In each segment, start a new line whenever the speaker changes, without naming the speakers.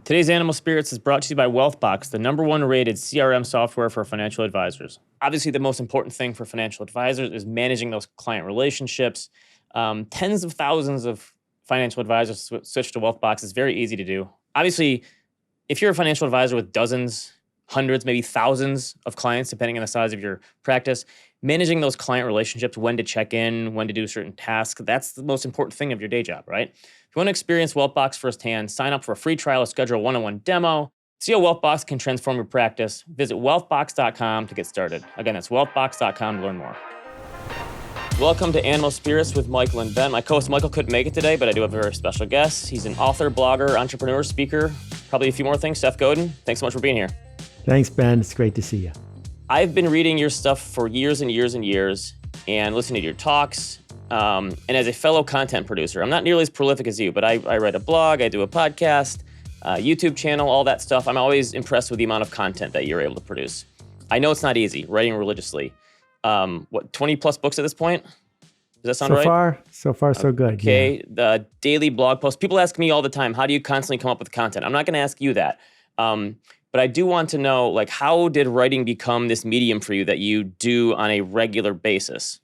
Today's Animal Spirits is brought to you by WealthBox, the number one rated CRM software for financial advisors. Obviously, the most important thing for financial advisors is managing those client relationships. Tens of thousands of financial advisors switch to WealthBox. It's very easy to do. Obviously, if you're a financial advisor with dozens, hundreds, maybe thousands of clients, depending on the size of your practice, managing those client relationships, when to check in, when to do certain tasks, that's the most important thing of your day job, right? If you want to experience WealthBox firsthand, sign up for a free trial or schedule a one-on-one demo. See how WealthBox can transform your practice. Visit wealthbox.com to get started. Again, that's wealthbox.com to learn more. Welcome to Animal Spirits with Michael and Ben. My co-host Michael couldn't make it today, but I do have a very special guest. He's an author, blogger, entrepreneur, speaker, probably a few more things. Seth Godin, thanks so much for being here.
Thanks, Ben. It's great to see you.
I've been reading your stuff for years and years and years and listening to your talks. And as a fellow content producer, I'm not nearly as prolific as you, but I write a blog, I do a podcast, YouTube channel, all that stuff. I'm always impressed with the amount of content that you're able to produce. I know it's not easy, writing religiously. 20 plus books at this point? Does that sound right?
So far, so good.
Okay,
Yeah.
The daily blog posts. People ask me all the time, how do you constantly come up with content? I'm not going to ask you that. But I do want to know, like, how did writing become this medium for you that you do on a regular basis?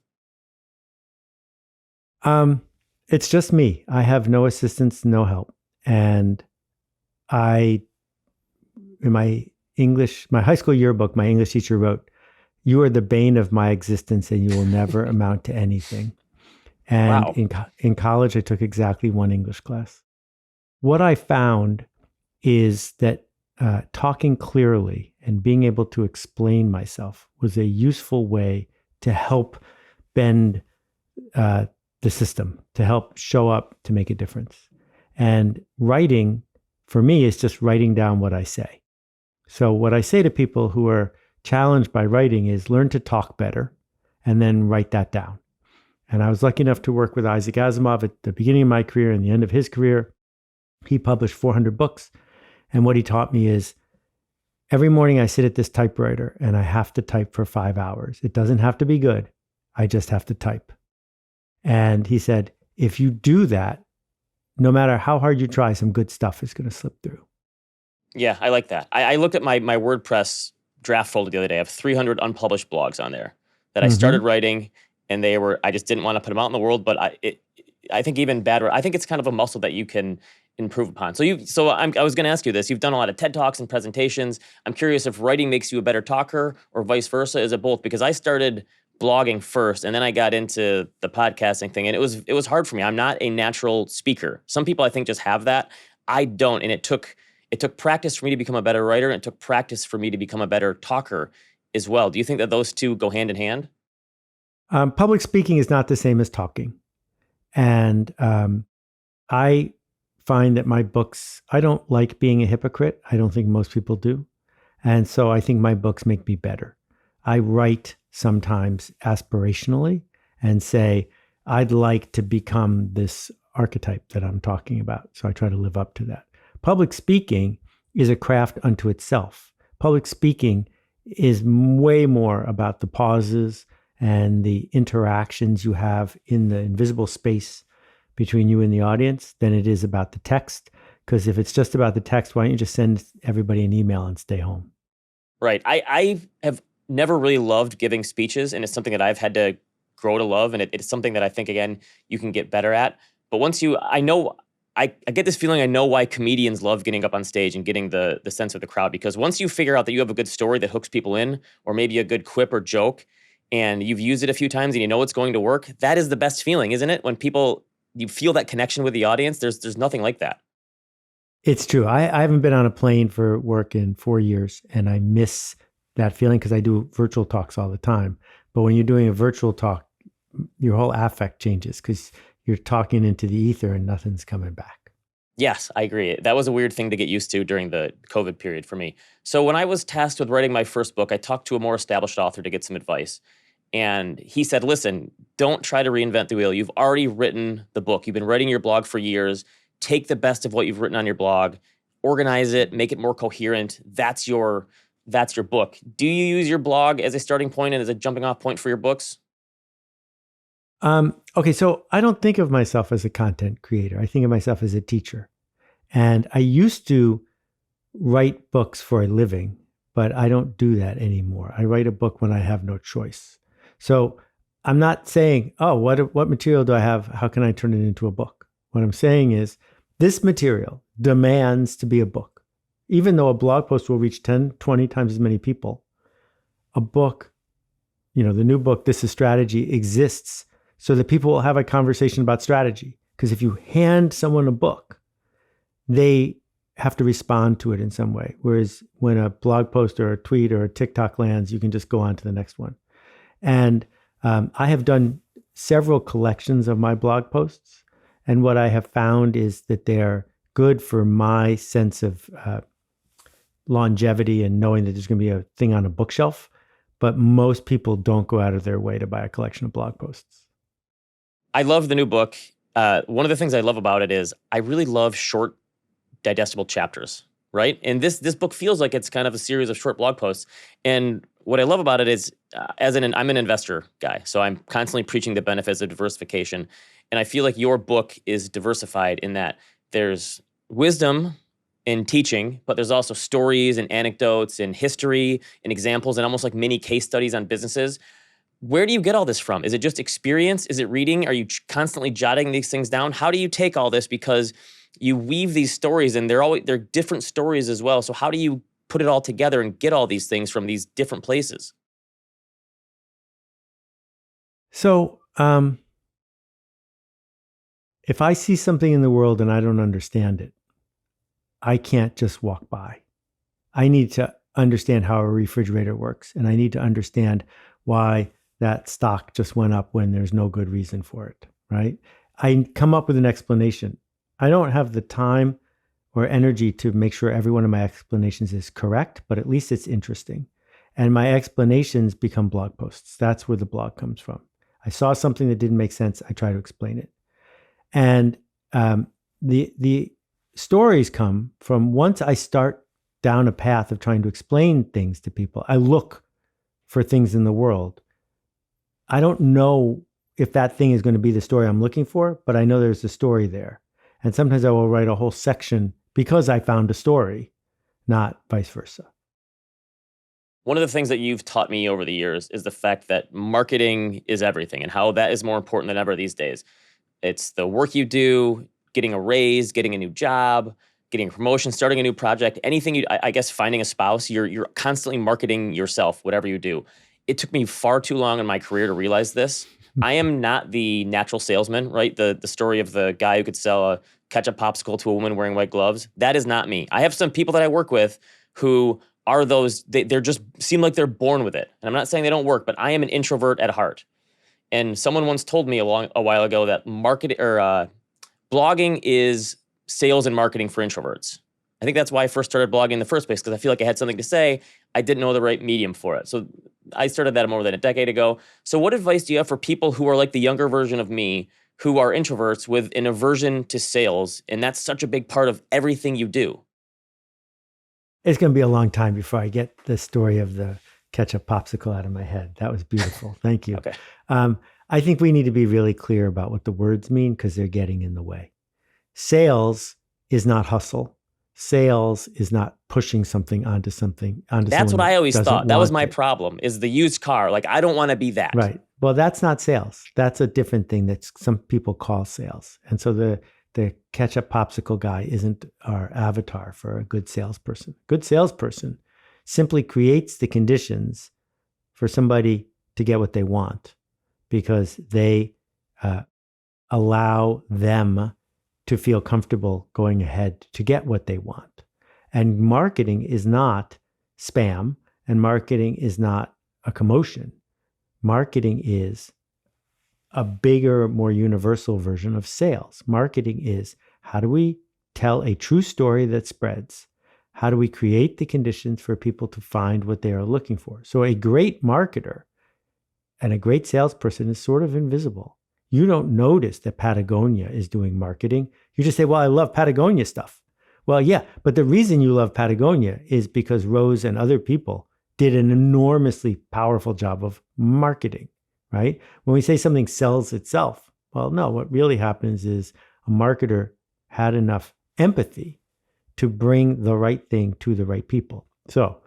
It's just me. I have no assistance, no help. And in my high school yearbook, my English teacher wrote, "You are the bane of my existence and you will never amount to anything." And
Wow.
in college, I took exactly one English class. What I found is that talking clearly and being able to explain myself was a useful way to help bend the system, to help show up, to make a difference. And writing, for me, is just writing down what I say. So what I say to people who are challenged by writing is learn to talk better and then write that down. And I was lucky enough to work with Isaac Asimov at the beginning of my career and the end of his career. He published 400 books. And what he taught me is every morning I sit at this typewriter and I have to type for 5 hours. It doesn't have to be good. I just have to type. And he said, if you do that, no matter how hard you try, some good stuff is going to slip through.
Yeah, I like that. I looked at my WordPress draft folder the other day. I have 300 unpublished blogs on there that I started writing, and I just didn't want to put them out in the world. But I think even better, I think it's kind of a muscle that you can improve upon. I was going to ask you this. You've done a lot of TED Talks and presentations. I'm curious if writing makes you a better talker or vice versa. Is it both? Because I started blogging first, and then I got into the podcasting thing, and it was hard for me. I'm not a natural speaker. Some people I think just have that. I don't, and it took practice for me to become a better writer, and it took practice for me to become a better talker as well. Do you think that those two go hand in hand?
Public speaking is not the same as talking. And I find that my books, I don't like being a hypocrite. I don't think most people do. And so I think my books make me better. I write sometimes aspirationally and say, I'd like to become this archetype that I'm talking about. So I try to live up to that. Public speaking is a craft unto itself. Public speaking is way more about the pauses and the interactions you have in the invisible space between you and the audience than it is about the text. Because if it's just about the text, why don't you just send everybody an email and stay home?
Right. I have never really loved giving speeches, and it's something that I've had to grow to love, and it's something that I think, again, you can get better at. But I get this feeling I know why comedians love getting up on stage and getting the sense of the crowd, because once you figure out that you have a good story that hooks people in, or maybe a good quip or joke, and you've used it a few times and you know it's going to work, that is the best feeling, isn't it? When you feel that connection with the audience, there's nothing like that.
It's true. I haven't been on a plane for work in 4 years, and I miss that feeling because I do virtual talks all the time. But when you're doing a virtual talk, your whole affect changes because you're talking into the ether and nothing's coming back.
Yes, I agree. That was a weird thing to get used to during the COVID period for me. So when I was tasked with writing my first book, I talked to a more established author to get some advice. And he said, listen, don't try to reinvent the wheel. You've already written the book. You've been writing your blog for years. Take the best of what you've written on your blog, organize it, make it more coherent. That's your book. Do you use your blog as a starting point and as a jumping off point for your books?
Okay, so I don't think of myself as a content creator. I think of myself as a teacher. And I used to write books for a living, but I don't do that anymore. I write a book when I have no choice. So I'm not saying, oh, what material do I have? How can I turn it into a book? What I'm saying is this material demands to be a book. Even though a blog post will reach 10, 20 times as many people, a book, the new book, This is Strategy, exists so that people will have a conversation about strategy. Because if you hand someone a book, they have to respond to it in some way. Whereas when a blog post or a tweet or a TikTok lands, you can just go on to the next one. And I have done several collections of my blog posts. And what I have found is that they're good for my sense of longevity and knowing that there's going to be a thing on a bookshelf. But most people don't go out of their way to buy a collection of blog posts.
I love the new book. One of the things I love about it is I really love short, digestible chapters, right? And this book feels like it's kind of a series of short blog posts. And what I love about it is, I'm an investor guy, so I'm constantly preaching the benefits of diversification. And I feel like your book is diversified in that there's wisdom in teaching, but there's also stories and anecdotes and history and examples and almost like mini case studies on businesses. Where do you get all this from? Is it just experience? Is it reading? Are you constantly jotting these things down? How do you take all this? Because you weave these stories and they're different stories as well. So how do you put it all together and get all these things from these different places?
So if I see something in the world and I don't understand it, I can't just walk by. I need to understand how a refrigerator works, and I need to understand why that stock just went up when there's no good reason for it, right? I come up with an explanation. I don't have the time or energy to make sure every one of my explanations is correct, but at least it's interesting. And my explanations become blog posts. That's where the blog comes from. I saw something that didn't make sense. I try to explain it. And the stories come from once I start down a path of trying to explain things to people. I look for things in the world. I don't know if that thing is going to be the story I'm looking for, but I know there's a story there. And sometimes I will write a whole section because I found a story, not vice versa.
One of the things that you've taught me over the years is the fact that marketing is everything and how that is more important than ever these days. It's the work you do, getting a raise, getting a new job, getting a promotion, starting a new project, anything I guess finding a spouse, you're constantly marketing yourself, whatever you do. It took me far too long in my career to realize this. I am not the natural salesman, right? The story of the guy who could sell a ketchup popsicle to a woman wearing white gloves. That is not me. I have some people that I work with who are those, they're just seem like they're born with it. And I'm not saying they don't work, but I am an introvert at heart. And someone once told me a while ago that blogging is sales and marketing for introverts. I think that's why I first started blogging in the first place, because I feel like I had something to say. I didn't know the right medium for it. So I started that more than a decade ago. So what advice do you have for people who are like the younger version of me, who are introverts with an aversion to sales? And that's such a big part of everything you do.
It's going to be a long time before I get the story of the ketchup popsicle out of my head. That was beautiful. Thank you.
Okay.
I think we need to be really clear about what the words mean because they're getting in the way. Sales is not hustle. Sales is not pushing something onto something. That's
what I always thought. That was my problem, is the used car. Like, I don't want to be that.
Right. Well, that's not sales. That's a different thing that some people call sales. And so the ketchup popsicle guy isn't our avatar for a good salesperson. Good salesperson simply creates the conditions for somebody to get what they want because they allow them to feel comfortable going ahead to get what they want. And marketing is not spam, and marketing is not a commotion. Marketing is a bigger, more universal version of sales. Marketing is, how do we tell a true story that spreads? How do we create the conditions for people to find what they are looking for? So a great marketer and a great salesperson is sort of invisible. You don't notice that Patagonia is doing marketing. You just say, well, I love Patagonia stuff. Well, yeah, but the reason you love Patagonia is because Rose and other people did an enormously powerful job of marketing, right? When we say something sells itself, well, no, what really happens is a marketer had enough empathy to bring the right thing to the right people. So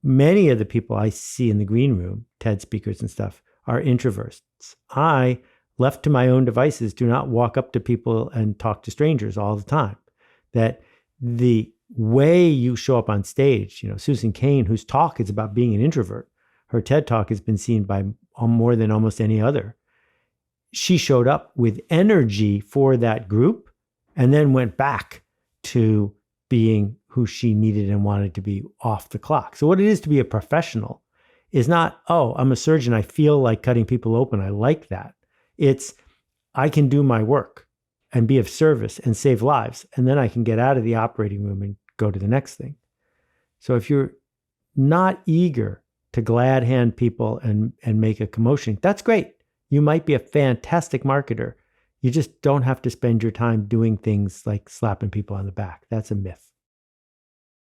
many of the people I see in the green room, TED speakers and stuff, are introverts. I, left to my own devices, do not walk up to people and talk to strangers all the time. That the way you show up on stage, Susan Cain, whose talk is about being an introvert, her TED talk has been seen by more than almost any other. She showed up with energy for that group and then went back to being who she needed and wanted to be off the clock. So what it is to be a professional is not, oh, I'm a surgeon, I feel like cutting people open, I like that. It's, I can do my work and be of service and save lives, and then I can get out of the operating room and go to the next thing. So if you're not eager to glad hand people and make a commotion, that's great. You might be a fantastic marketer. You just don't have to spend your time doing things like slapping people on the back. That's a myth.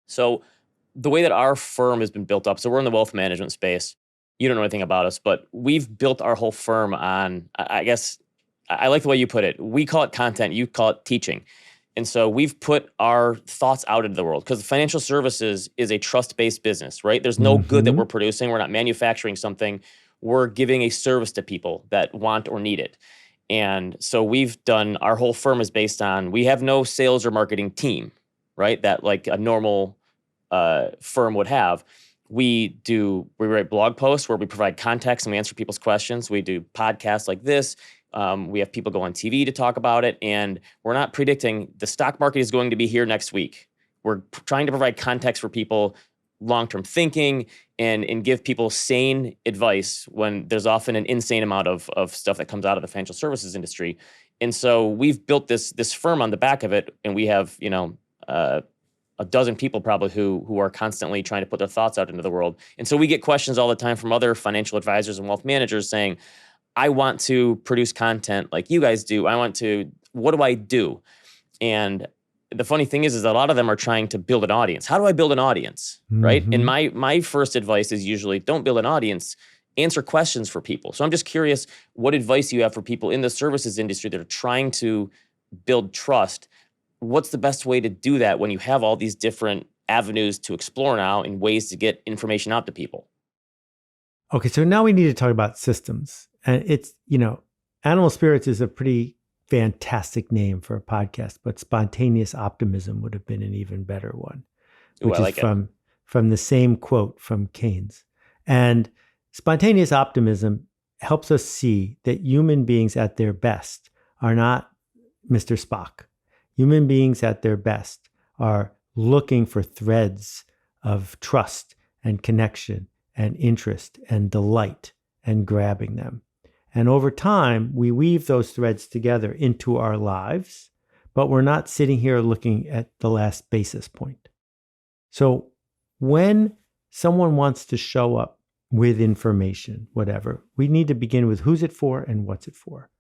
So the way that our firm has been built up, so we're in the wealth management space. You don't know anything about us, but we've built our whole firm on, I guess, I like the way you put it. We call it content, you call it teaching. And so we've put our thoughts out into the world because financial services is a trust-based business, right? There's no good that we're producing. We're not manufacturing something. We're giving a service to people that want or need it. And so we've done, our whole firm is based on, we have no sales or marketing team, right? That like a normal firm would have. We write blog posts where we provide context and we answer people's questions. We do podcasts like this. We have people go on TV to talk about it. And we're not predicting the stock market is going to be here next week. We're trying to provide context for people, long-term thinking, and give people sane advice when there's often an insane amount of stuff that comes out of the financial services industry. And so we've built this firm on the back of it, and we have, a dozen people probably who are constantly trying to put their thoughts out into the world. And so we get questions all the time from other financial advisors and wealth managers saying, I want to produce content like you guys do. What do I do? And the funny thing is a lot of them are trying to build an audience. How do I build an audience, right? And my first advice is usually don't build an audience, answer questions for people. So I'm just curious what advice you have for people in the services industry that are trying to build trust. What's the best way to do that when you have all these different avenues to explore now and ways to get information out to people?
Okay, so now we need to talk about systems. And it's, Animal Spirits is a pretty fantastic name for a podcast, but Spontaneous Optimism would have been an even better one, which is from the same quote from Keynes. And Spontaneous Optimism helps us see that human beings at their best are not Mr. Spock. Human beings at their best are looking for threads of trust and connection and interest and delight and grabbing them. And over time, we weave those threads together into our lives, but we're not sitting here looking at the last basis point. So when someone wants to show up with information, whatever, we need to begin with who's it for and what's it for.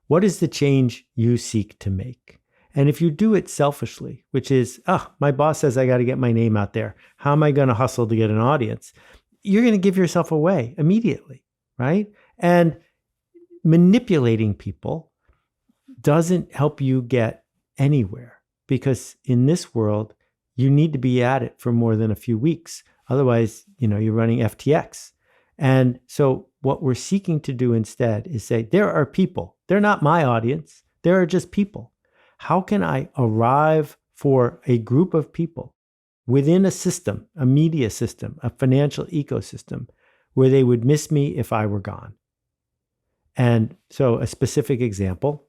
What is the change you seek to make? And if you do it selfishly, which is, my boss says I got to get my name out there. How am I going to hustle to get an audience? You're going to give yourself away immediately, right? And manipulating people doesn't help you get anywhere because in this world, you need to be at it for more than a few weeks. Otherwise, you're running FTX. And so what we're seeking to do instead is say, there are people. They're not my audience. There are just people. How can I arrive for a group of people within a system, a media system, a financial ecosystem, where they would miss me if I were gone? And so a specific example,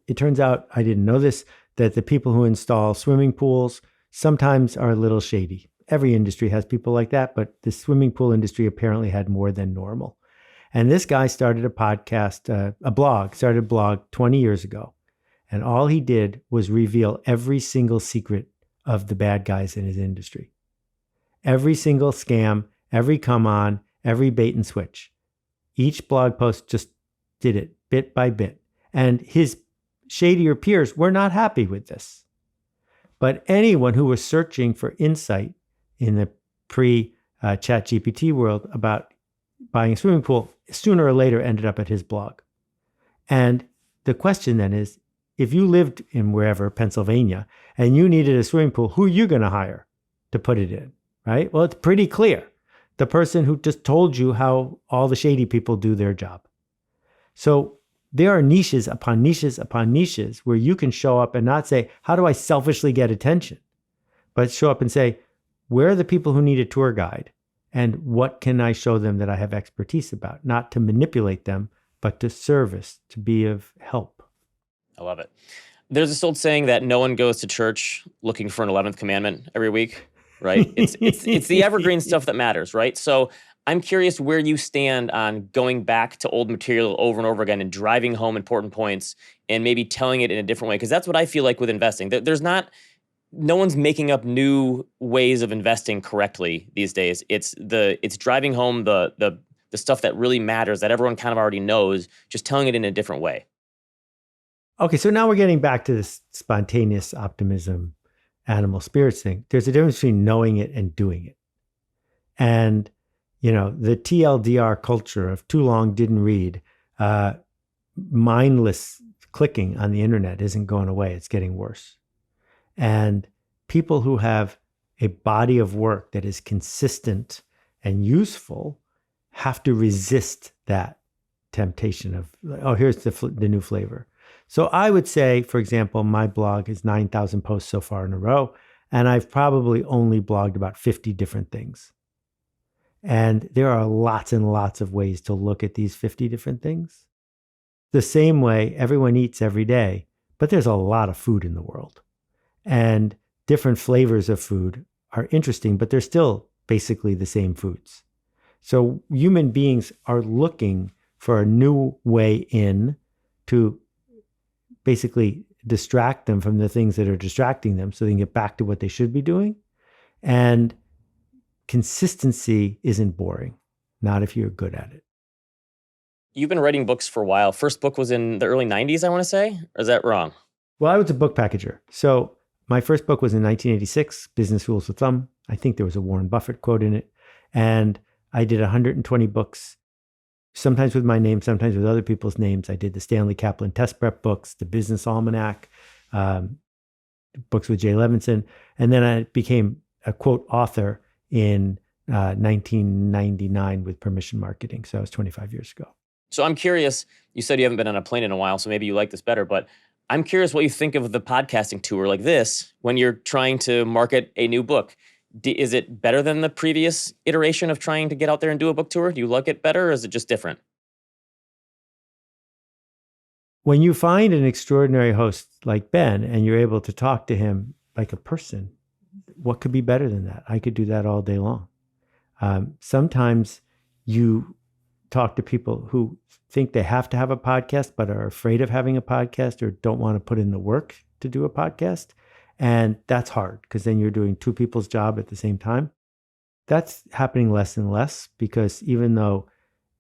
it turns out, I didn't know this, that the people who install swimming pools sometimes are a little shady. Every industry has people like that, but the swimming pool industry apparently had more than normal. And this guy started a blog 20 years ago. And all he did was reveal every single secret of the bad guys in his industry. Every single scam, every come on, every bait and switch. Each blog post just did it bit by bit. And his shadier peers were not happy with this. But anyone who was searching for insight in the pre-ChatGPT world about buying a swimming pool, sooner or later ended up at his blog. And the question then is if you lived in wherever, Pennsylvania, and you needed a swimming pool, who are you going to hire to put it in, right? Well, it's pretty clear. The person who just told you how all the shady people do their job. So there are niches upon niches upon niches where you can show up and not say, how do I selfishly get attention? But show up and say, where are the people who need a tour guide? And what can I show them that I have expertise about? Not to manipulate them, but to service, to be of help.
I love it. There's this old saying that no one goes to church looking for an 11th commandment every week, right? It's the evergreen stuff that matters, right? So I'm curious where you stand on going back to old material over and over again and driving home important points and maybe telling it in a different way. Because that's what I feel like with investing. No one's making up new ways of investing correctly these days. It's driving home the stuff that really matters that everyone kind of already knows, just telling it in a different way.
Okay, so now we're getting back to this spontaneous optimism, animal spirits thing. There's a difference between knowing it and doing it. And, the TLDR culture of too long, didn't read, mindless clicking on the internet isn't going away. It's getting worse. And people who have a body of work that is consistent and useful have to resist that temptation of, oh, here's the new flavor. So I would say, for example, my blog is 9,000 posts so far in a row, and I've probably only blogged about 50 different things. And there are lots and lots of ways to look at these 50 different things. The same way everyone eats every day, but there's a lot of food in the world. And different flavors of food are interesting, but they're still basically the same foods. So human beings are looking for a new way in to basically distract them from the things that are distracting them so they can get back to what they should be doing. And consistency isn't boring, not if you're good at it.
You've been writing books for a while. First book was in the early 90s, I want to say, or is that wrong?
Well, I was a book packager. So my first book was in 1986, Business Rules of Thumb. I think there was a Warren Buffett quote in it. And I did 120 books, sometimes with my name, sometimes with other people's names. I did the Stanley Kaplan Test Prep books, the Business Almanac, books with Jay Levinson. And then I became a quote author in 1999 with Permission Marketing. So that was 25 years ago.
So I'm curious, you said you haven't been on a plane in a while, so maybe you like this better, but I'm curious what you think of the podcasting tour like this when you're trying to market a new book. Is it better than the previous iteration of trying to get out there and do a book tour? Do you like it better, or is it just different?
When you find an extraordinary host like Ben and you're able to talk to him like a person, what could be better than that? I could do that all day long. Sometimes you talk to people who think they have to have a podcast, but are afraid of having a podcast or don't want to put in the work to do a podcast. And that's hard because then you're doing two people's job at the same time. That's happening less and less because even though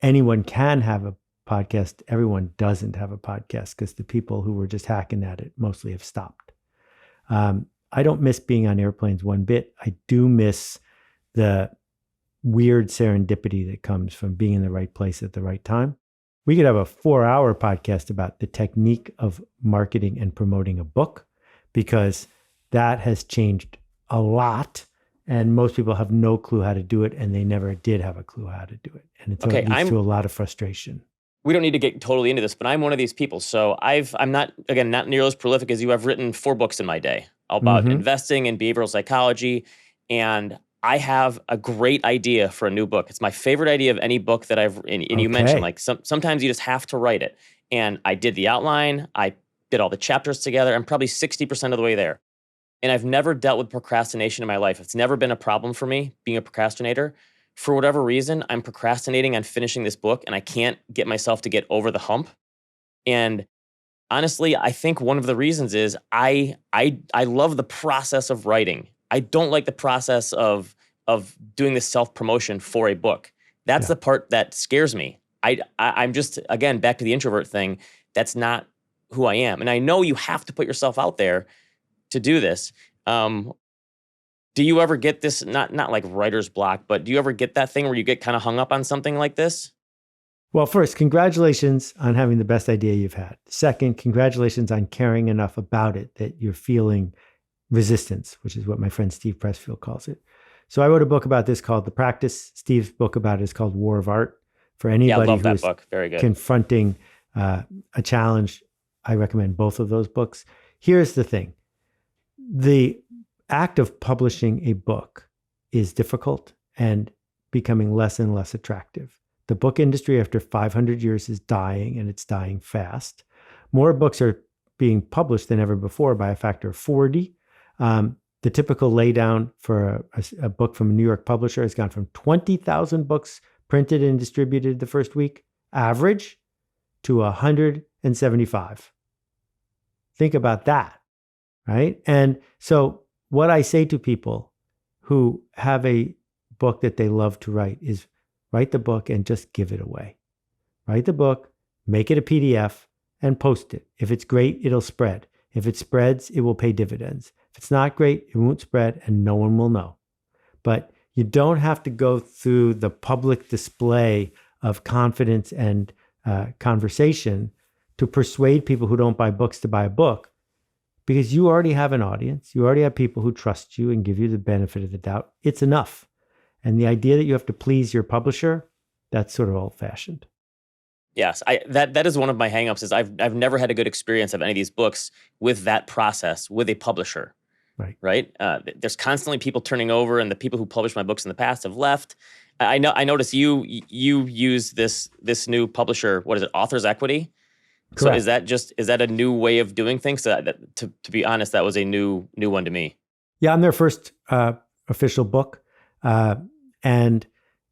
anyone can have a podcast, everyone doesn't have a podcast because the people who were just hacking at it mostly have stopped. I don't miss being on airplanes one bit. I do miss the weird serendipity that comes from being in the right place at the right time. We could have a 4-hour podcast about the technique of marketing and promoting a book because that has changed a lot. And most people have no clue how to do it, and they never did have a clue how to do it. And it leads to a lot of frustration.
We don't need to get totally into this, but I'm one of these people. So I'm not nearly as prolific as you. I've written 4 books in my day about investing and behavioral psychology. And I have a great idea for a new book. It's my favorite idea of any book that I've, and you mentioned, like sometimes you just have to write it. And I did the outline. I did all the chapters together. I'm probably 60% of the way there. And I've never dealt with procrastination in my life. It's never been a problem for me, being a procrastinator. For whatever reason, I'm procrastinating on finishing this book, and I can't get myself to get over the hump. And honestly, I think one of the reasons is I love the process of writing. I don't like the process of doing this self-promotion for a book. That's the part that scares me. I'm just, again, back to the introvert thing. That's not who I am. And I know you have to put yourself out there to do this. Do you ever get this, not like writer's block, but do you ever get that thing where you get kind of hung up on something like this?
Well, first, congratulations on having the best idea you've had. Second, congratulations on caring enough about it that you're feeling resistance, which is what my friend Steve Pressfield calls it. So I wrote a book about this called The Practice. Steve's book about it is called War of Art. For
Yeah, I
anybody
love
who
that
is
book. Very good.
confronting a challenge, I recommend both of those books. Here's the thing. The act of publishing a book is difficult and becoming less and less attractive. The book industry after 500 years is dying, and it's dying fast. More books are being published than ever before by a factor of 40. The typical laydown for a book from a New York publisher has gone from 20,000 books printed and distributed the first week, average, to 175. Think about that, right? And so what I say to people who have a book that they love to write is write the book and just give it away. Write the book, make it a PDF, and post it. If it's great, it'll spread. If it spreads, it will pay dividends. If it's not great, it won't spread and no one will know. But you don't have to go through the public display of confidence and conversation to persuade people who don't buy books to buy a book, because you already have an audience. You already have people who trust you and give you the benefit of the doubt. It's enough. And the idea that you have to please your publisher, that's sort of old-fashioned.
Yes, that is one of my hangups. Is I've never had a good experience of any of these books with that process with a publisher. Right. There's constantly people turning over, and the people who published my books in the past have left. I noticed you use this new publisher. What is it? Authors Equity.
Correct.
So is that a new way of doing things? To be honest, that was a new one to me.
Yeah, I'm their first official book, and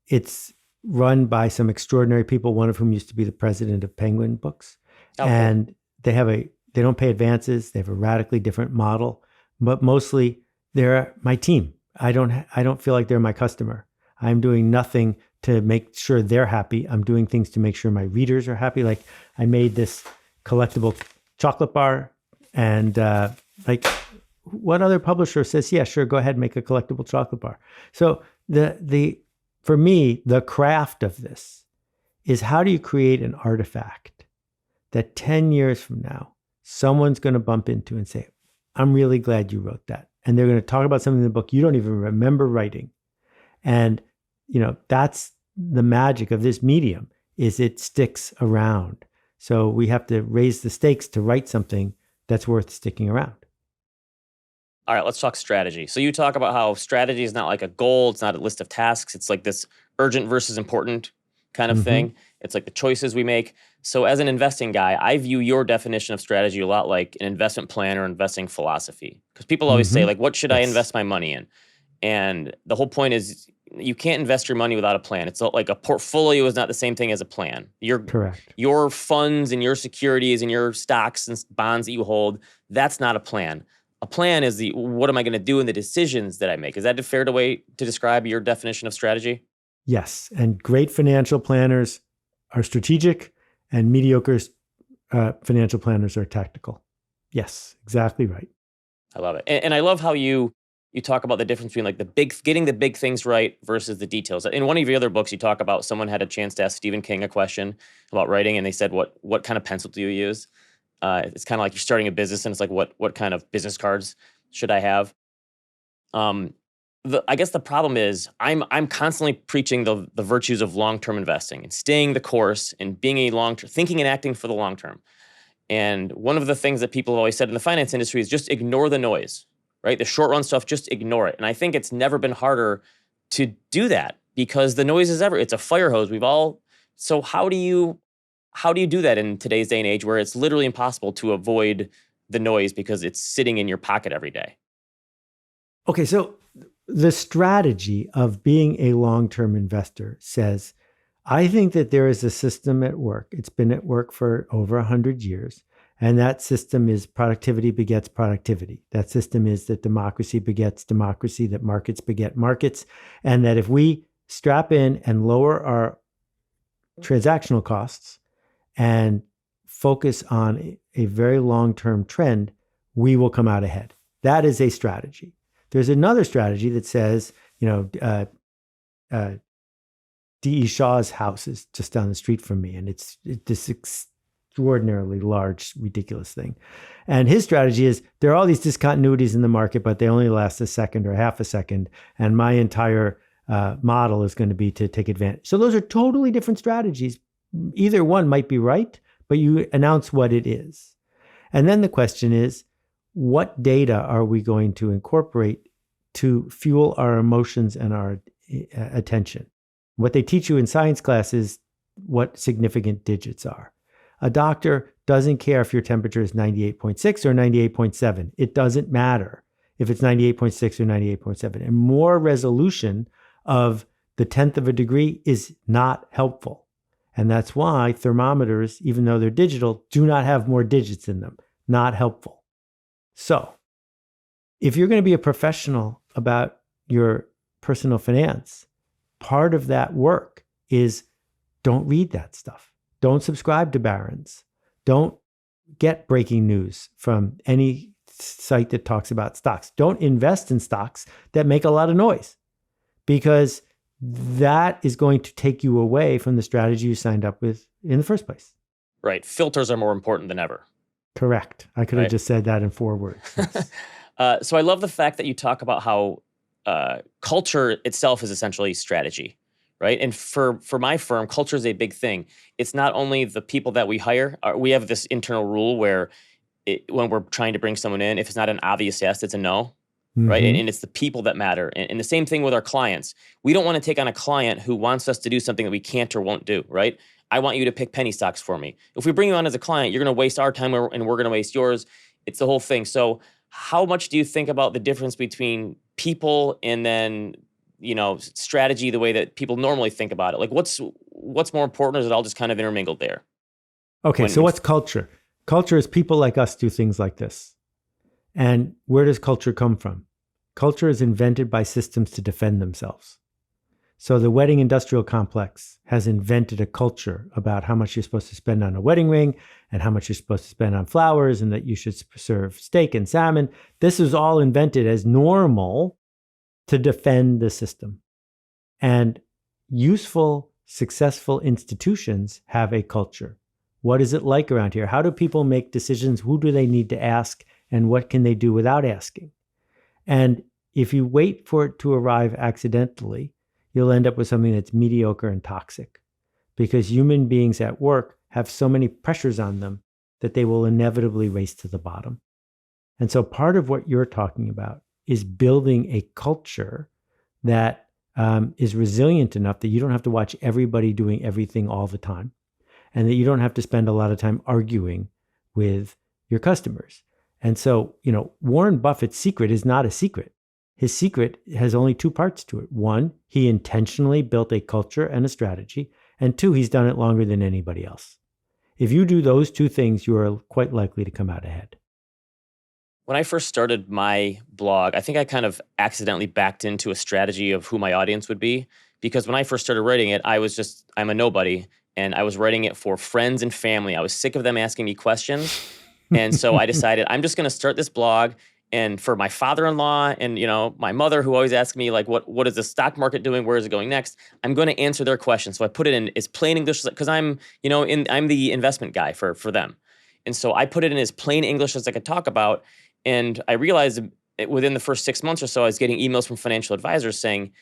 it's run by some extraordinary people, one of whom used to be the president of Penguin Books.
Okay.
And they don't pay advances. They have a radically different model, but mostly they're my team. I don't feel like they're my customer. I'm doing nothing to make sure they're happy. I'm doing things to make sure my readers are happy. Like I made this collectible chocolate bar, and like what other publisher says, yeah, sure, go ahead, make a collectible chocolate bar. So for me, the craft of this is, how do you create an artifact that 10 years from now, someone's going to bump into and say, I'm really glad you wrote that. And they're going to talk about something in the book you don't even remember writing. And, that's the magic of this medium, is it sticks around. So we have to raise the stakes to write something that's worth sticking around.
All right, let's talk strategy. So you talk about how strategy is not like a goal. It's not a list of tasks. It's like this urgent versus important kind of thing. It's like the choices we make. So as an investing guy, I view your definition of strategy a lot like an investment plan or investing philosophy. Because people always say, like, what should I invest my money in? And the whole point is you can't invest your money without a plan. It's not like a portfolio is not the same thing as a plan.
Correct.
Your funds and your securities and your stocks and bonds that you hold, that's not a plan. A plan is what am I going to do in the decisions that I make? Is that a fair way to describe your definition of strategy?
Yes. And great financial planners are strategic, and mediocre financial planners are tactical. Yes, exactly right.
I love it. And I love how you talk about the difference between like getting the big things right versus the details. In one of your other books, you talk about someone had a chance to ask Stephen King a question about writing, and they said, what kind of pencil do you use? It's kind of like you're starting a business, and it's like, what kind of business cards should I have? I guess the problem is I'm constantly preaching the virtues of long-term investing and staying the course and being a long-term, thinking and acting for the long term. And one of the things that people have always said in the finance industry is just ignore the noise, right? The short run stuff, just ignore it. And I think it's never been harder to do that because the noise is it's a fire hose. So how do you do that in today's day and age where it's literally impossible to avoid the noise because it's sitting in your pocket every day?
Okay, so the strategy of being a long-term investor says, I think that there is a system at work. It's been at work for over 100 years. And that system is productivity begets productivity. That system is that democracy begets democracy, that markets beget markets. And that if we strap in and lower our transactional costs and focus on a very long-term trend, we will come out ahead. That is a strategy. There's another strategy that says, D.E. Shaw's house is just down the street from me, and it's this extraordinarily large, ridiculous thing. And his strategy is there are all these discontinuities in the market, but they only last a second or half a second. And my entire model is going to be to take advantage. So those are totally different strategies. Either one might be right, but you announce what it is. And then the question is, what data are we going to incorporate to fuel our emotions and our attention? What they teach you in science class is what significant digits are. A doctor doesn't care if your temperature is 98.6 or 98.7. It doesn't matter if it's 98.6 or 98.7. And more resolution of the tenth of a degree is not helpful. And that's why thermometers, even though they're digital, do not have more digits in them. Not helpful. So if you're going to be a professional about your personal finance, part of that work is don't read that stuff. Don't subscribe to Barron's. Don't get breaking news from any site that talks about stocks. Don't invest in stocks that make a lot of noise, because that is going to take you away from the strategy you signed up with in the first place.
Right. Filters are more important than ever.
Correct. I could have just said that in 4 words. Yes.
So I love the fact that you talk about how culture itself is essentially strategy, right? And for my firm, culture is a big thing. It's not only the people that we hire. We have this internal rule where when we're trying to bring someone in, if it's not an obvious yes, it's a no. Right. And it's the people that matter. And the same thing with our clients. We don't want to take on a client who wants us to do something that we can't or won't do. Right. I want you to pick penny stocks for me. If we bring you on as a client, you're going to waste our time and we're going to waste yours. It's the whole thing. So how much do you think about the difference between people and then, strategy, the way that people normally think about it? Like what's more important, or is it all just kind of intermingled there?
Okay. So what's culture? Culture is people like us do things like this. And where does culture come from? Culture is invented by systems to defend themselves. So the wedding industrial complex has invented a culture about how much you're supposed to spend on a wedding ring and how much you're supposed to spend on flowers, and that you should serve steak and salmon. This is all invented as normal to defend the system. And useful, successful institutions have a culture. What is it like around here? How do people make decisions? Who do they need to ask? And what can they do without asking? And if you wait for it to arrive accidentally, you'll end up with something that's mediocre and toxic, because human beings at work have so many pressures on them that they will inevitably race to the bottom. And so part of what you're talking about is building a culture that is resilient enough that you don't have to watch everybody doing everything all the time, and that you don't have to spend a lot of time arguing with your customers. And so, Warren Buffett's secret is not a secret. His secret has only 2 parts to it. 1, he intentionally built a culture and a strategy. And 2, he's done it longer than anybody else. If you do those 2 things, you are quite likely to come out ahead.
When I first started my blog, I think I kind of accidentally backed into a strategy of who my audience would be. Because when I first started writing it, I'm a nobody. And I was writing it for friends and family. I was sick of them asking me questions. And so I decided I'm just going to start this blog. And for my father-in-law and, my mother, who always asks me, like, what is the stock market doing? Where is it going next? I'm going to answer their questions. So I put it in as plain English, because I'm the investment guy for them. And so I put it in as plain English as I could talk about. And I realized within the first 6 months or so, I was getting emails from financial advisors saying,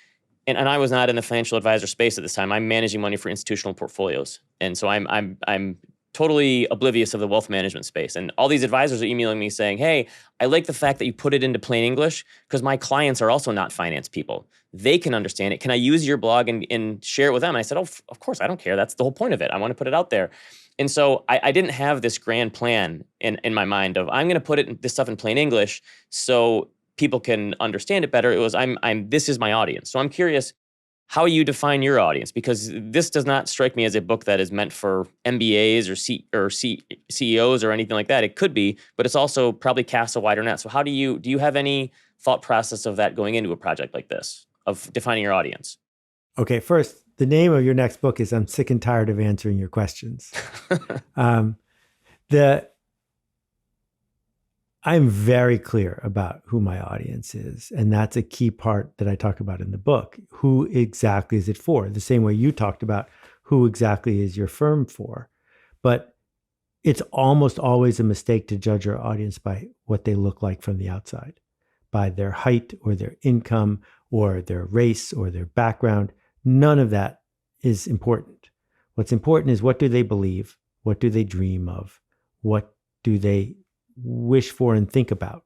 and I was not in the financial advisor space at this time. I'm managing money for institutional portfolios. And so I'm totally oblivious of the wealth management space. And all these advisors are emailing me saying, hey, I like the fact that you put it into plain English, because my clients are also not finance people. They can understand it. Can I use your blog and share it with them? And I said, oh, of course, I don't care. That's the whole point of it. I want to put it out there. And so I didn't have this grand plan in my mind of I'm going to put this stuff in plain English so people can understand it better. It was this is my audience. So I'm curious how you define your audience, because this does not strike me as a book that is meant for MBAs or CEOs or anything like that. It could be, but it's also probably casts a wider net. So how do you have any thought process of that going into a project like this, of defining your audience?
Okay, first, the name of your next book is I'm Sick and Tired of Answering Your Questions. I'm very clear about who my audience is. And that's a key part that I talk about in the book. Who exactly is it for? The same way you talked about who exactly is your firm for. But it's almost always a mistake to judge our audience by what they look like from the outside, by their height or their income or their race or their background. None of that is important. What's important is, what do they believe? What do they dream of? What do they wish for and think about?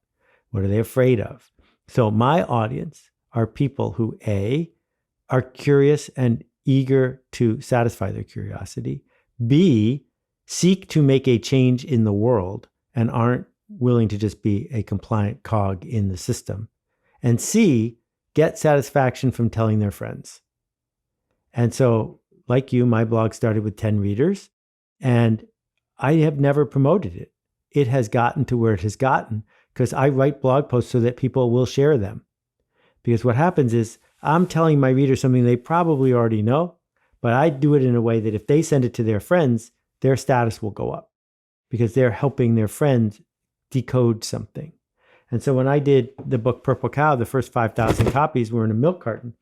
What are they afraid of? So my audience are people who, A, are curious and eager to satisfy their curiosity, B, seek to make a change in the world and aren't willing to just be a compliant cog in the system, and C, get satisfaction from telling their friends. And so, like you, my blog started with 10 readers, and I have never promoted it. It has gotten to where it has gotten because I write blog posts so that people will share them. Because what happens is, I'm telling my readers something they probably already know, but I do it in a way that if they send it to their friends, their status will go up because they're helping their friends decode something. And so when I did the book Purple Cow, the first 5,000 copies were in a milk carton,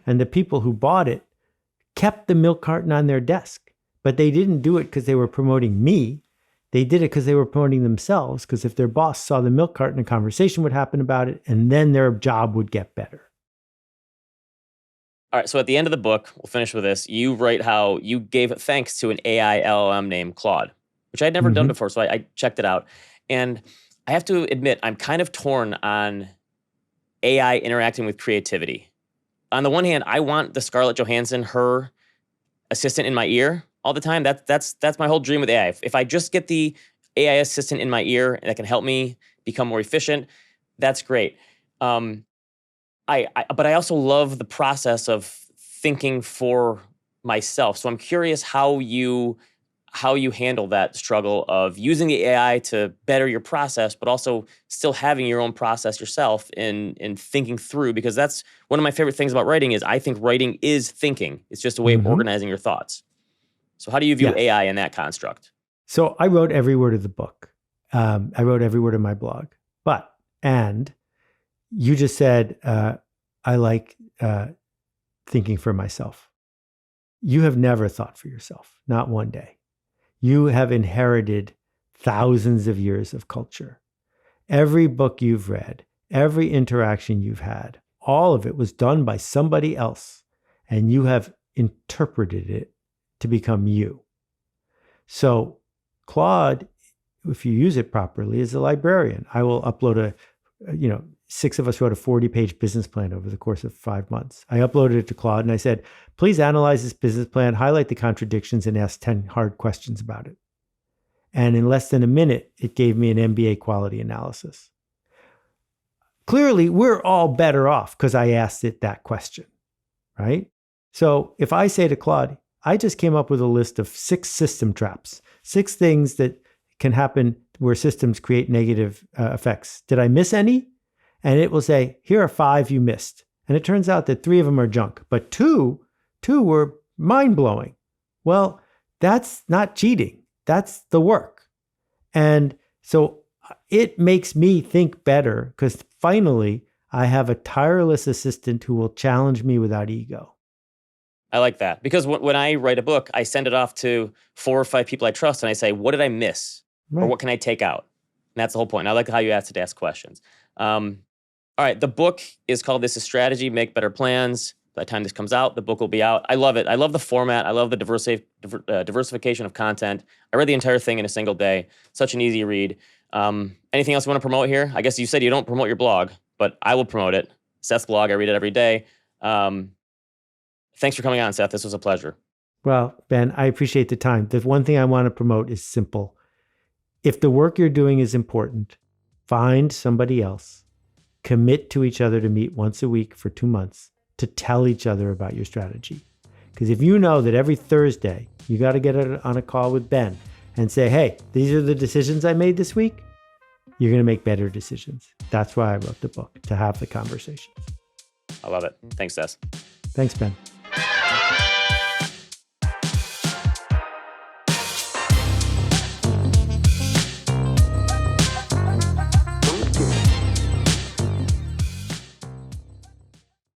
and the people who bought it kept the milk carton on their desk, but they didn't do it because they were promoting me. They did it because they were promoting themselves, because if their boss saw the milk carton, a conversation would happen about it, and then their job would get better.
All right, so at the end of the book, we'll finish with this. You write how you gave thanks to an AI LLM named Claude, which I'd never done before, so I checked it out. And I have to admit, I'm kind of torn on AI interacting with creativity. On the one hand, I want the Scarlett Johansson, her assistant in my ear all the time. That's my whole dream with AI. If I just get the AI assistant in my ear that can help me become more efficient, that's great. But I also love the process of thinking for myself. So I'm curious how you handle that struggle of using the AI to better your process, but also still having your own process yourself in thinking through, because that's one of my favorite things about writing is I think writing is thinking. It's just a way of organizing your thoughts. So how do you view AI in that construct?
So I wrote every word of the book. I wrote every word of my blog. And you just said, I like thinking for myself. You have never thought for yourself, not one day. You have inherited thousands of years of culture. Every book you've read, every interaction you've had, all of it was done by somebody else, and you have interpreted it to become you. So Claude, if you use it properly, is a librarian. I will upload 6 of us wrote a 40-page business plan over the course of 5 months. I uploaded it to Claude and I said, please analyze this business plan, highlight the contradictions, and ask 10 hard questions about it. And in less than a minute, it gave me an MBA quality analysis. Clearly, we're all better off because I asked it that question, right? So if I say to Claude, I just came up with a list of 6 system traps, 6 things that can happen where systems create negative effects. Did I miss any? And it will say, here are 5 you missed. And it turns out that 3 of them are junk, but two were mind-blowing. Well, that's not cheating. That's the work. And so it makes me think better because finally I have a tireless assistant who will challenge me without ego.
I like that because when I write a book, I send it off to 4 or 5 people I trust and I say, what did I miss? Right. Or what can I take out? And that's the whole point. And I like how you asked it to ask questions. All right, the book is called This is Strategy, Make Better Plans. By the time this comes out, the book will be out. I love it. I love the format. I love the diversification of content. I read the entire thing in a single day. Such an easy read. Anything else you want to promote here? I guess you said you don't promote your blog, but I will promote it. Seth's blog, I read it every day. Thanks for coming on, Seth. This was a pleasure.
Well, Ben, I appreciate the time. The one thing I want to promote is simple. If the work you're doing is important, find somebody else. Commit to each other to meet once a week for 2 months to tell each other about your strategy. Because if you know that every Thursday you got to get on a call with Ben and say, hey, these are the decisions I made this week, you're going to make better decisions. That's why I wrote the book, to have the conversations.
I love it. Thanks, Seth.
Thanks, Ben.